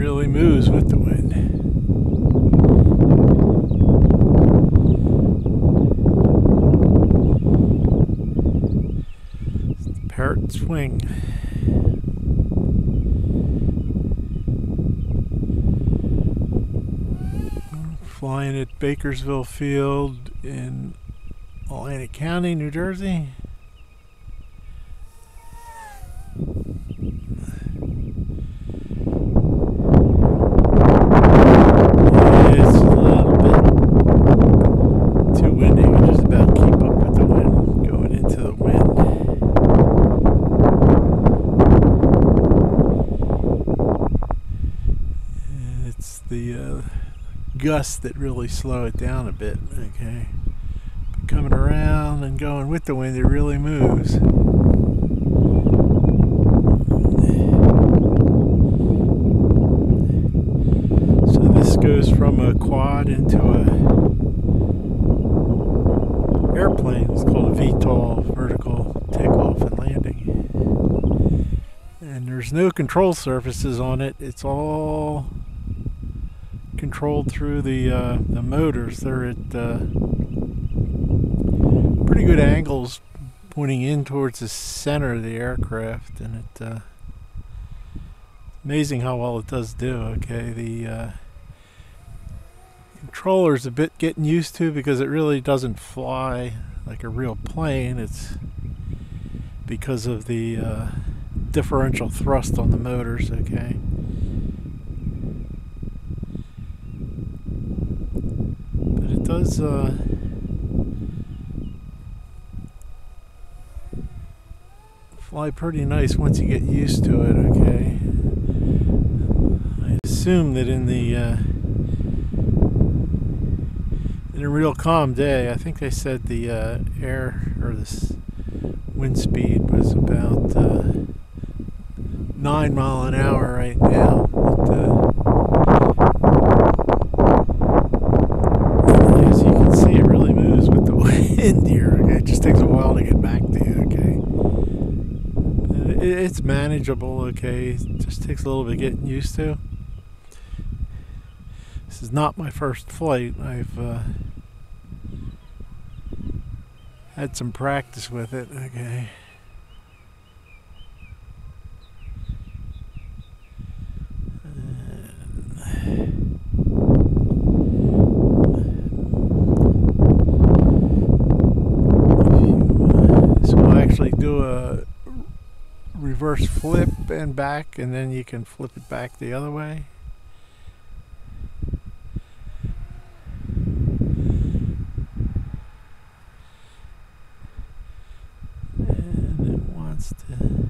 really moves with the wind. It's the Parrot swing. Flying at Bakersville Field in Atlantic County, New Jersey. It's a little bit too windy. We just about keep up with the wind going into the wind. And it's the gusts that really slow it down a bit. Okay, but coming around and going with the wind, it really moves. So this goes from a quad into a airplane. It's called a VTOL, vertical takeoff and landing. And there's no control surfaces on it. It's all controlled through the motors. They're at pretty good angles pointing in towards the center of the aircraft, and it's amazing how well it does do. Okay, the controller's a bit getting used to because it really doesn't fly like a real plane. It's because of the differential thrust on the motors. Okay. It does fly pretty nice once you get used to it. Okay, I assume that in a real calm day, I think they said the air or this wind speed was about 9 miles an hour right now. But, as you can see, it really moves with the wind here. Okay? It just takes a while to get back to you. Okay, it's manageable. Okay, it just takes a little bit getting used to. This is not my first flight. I've had some practice with it. Okay. Do a reverse flip and back, and then you can flip it back the other way. And it wants to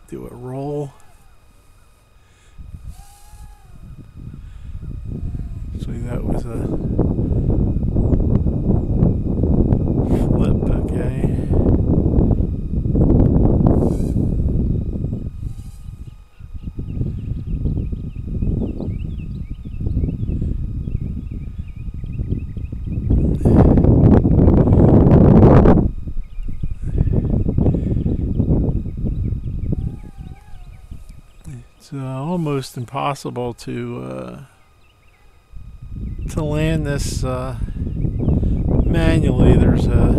do a roll. So that was a flip. Okay. It's almost impossible to land this manually. There's a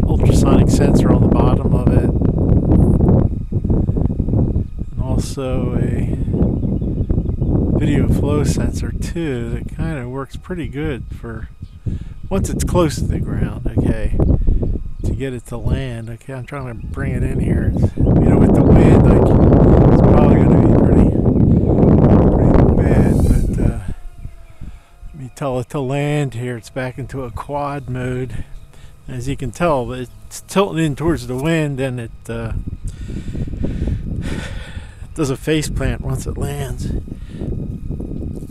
ultrasonic sensor on the bottom of it, and also a video flow sensor too that kind of works pretty good for once it's close to the ground. Okay, to get it to land. Okay, I'm trying to bring it in here. You know, with the wind, like, it's probably going to be pretty bad, but let me tell it to land here. It's back into a quad mode. As you can tell, it's tilting in towards the wind, and it does a face plant once it lands.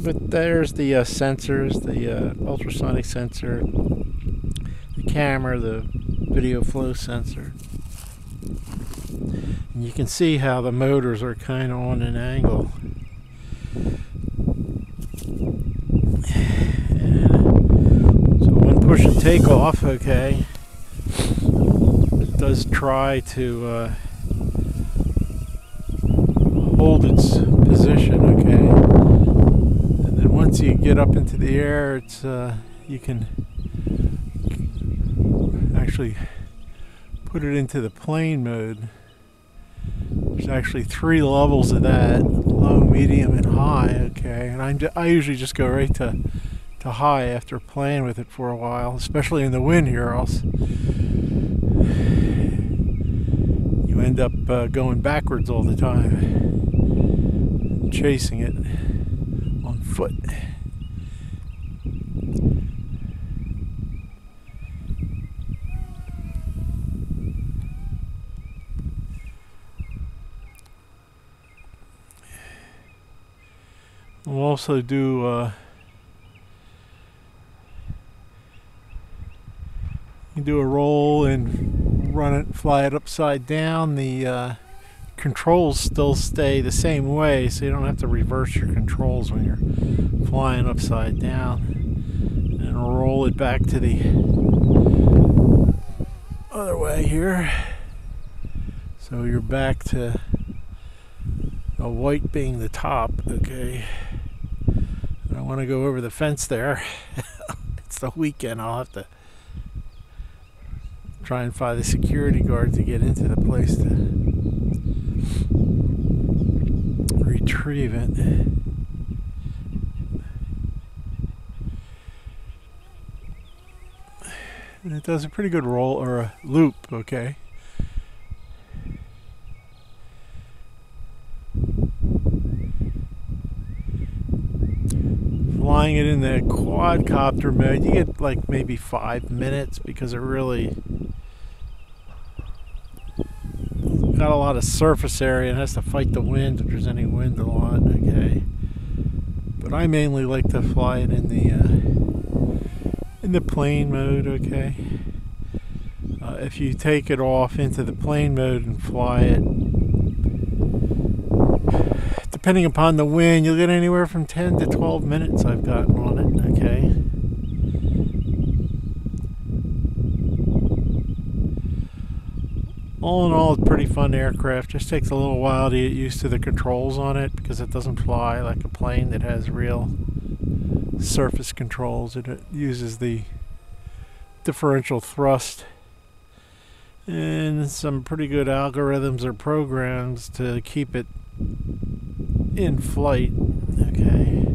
But there's the sensors, the ultrasonic sensor, the camera, the video flow sensor. And you can see how the motors are kind of on an angle. And so one push and take off, okay. does try to hold its position, okay? And then once you get up into the air, it's you can actually put it into the plane mode. There's actually 3 levels of that: low, medium, and high. Okay, and I usually just go right to high after playing with it for a while, especially in the wind here, else you end up going backwards all the time, chasing it on foot. We'll also do you do a roll and run it, fly it upside down. The controls still stay the same way, so you don't have to reverse your controls when you're flying upside down. And roll it back to the other way here, so you're back to a white being the top. Okay, I don't want to go over the fence there. It's the weekend. I'll have to try and find the security guard to get into the place to retrieve it. And it does a pretty good roll, or a loop, okay? Flying it in the quadcopter mode, you get like maybe 5 minutes, because it really got a lot of surface area and has to fight the wind if there's any wind a lot. Okay, but I mainly like to fly it in the plane mode. Okay, if you take it off into the plane mode and fly it, depending upon the wind, you'll get anywhere from 10 to 12 minutes I've gotten on it. Okay, all in all, it's a pretty fun aircraft. Just takes a little while to get used to the controls on it, because it doesn't fly like a plane that has real surface controls. It uses the differential thrust and some pretty good algorithms or programs to keep it in flight. Okay.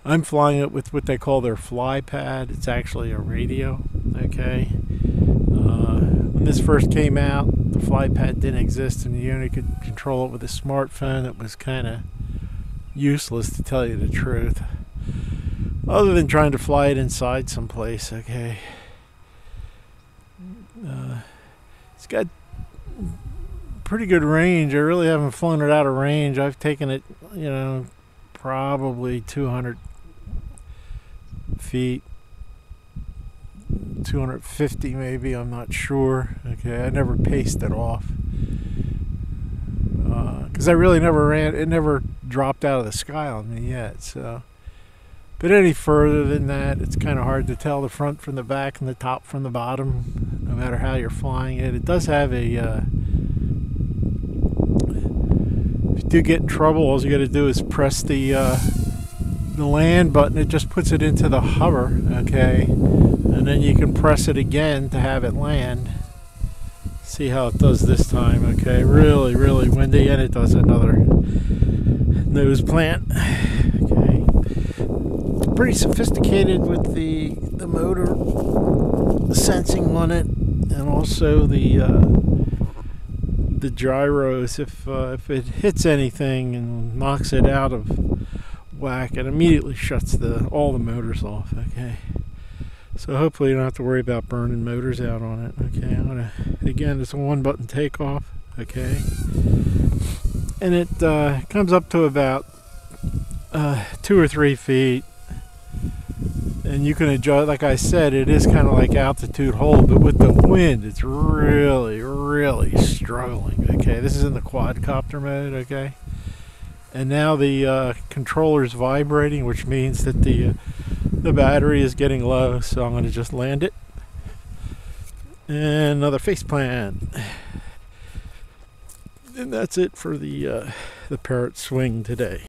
I'm flying it with what they call their fly pad. It's actually a radio. Okay. When this first came out, the fly pad didn't exist, and you only could control it with a smartphone. It was kind of useless, to tell you the truth, other than trying to fly it inside someplace. Okay. It's got pretty good range. I really haven't flown it out of range. I've taken it, you know, probably 200 feet, 250 maybe, I'm not sure. Okay, I never paced it off, because I really never ran, it never dropped out of the sky on me yet. So, but any further than that, it's kind of hard to tell the front from the back and the top from the bottom, no matter how you're flying it. It does have a if you do get in trouble, all you got to do is press the land button. It just puts it into the hover. Okay, and then you can press it again to have it land. See how it does this time. Okay, really windy, and it does another nose plant. Okay, it's pretty sophisticated with the motor sensing on it, and also the gyros. If it hits anything and knocks it out of whack, it immediately shuts all the motors off. Okay, so hopefully you don't have to worry about burning motors out on it. Okay, I'm gonna, again, it's a 1-button takeoff. Okay, and it comes up to about 2 or 3 feet, and you can adjust. Like I said, it is kind of like altitude hold, but with the wind, it's really struggling. Okay, this is in the quadcopter mode. Okay, and now the controller's vibrating, which means that the The battery is getting low, so I'm going to just land it. And another face plant. And that's it for the Parrot swing today.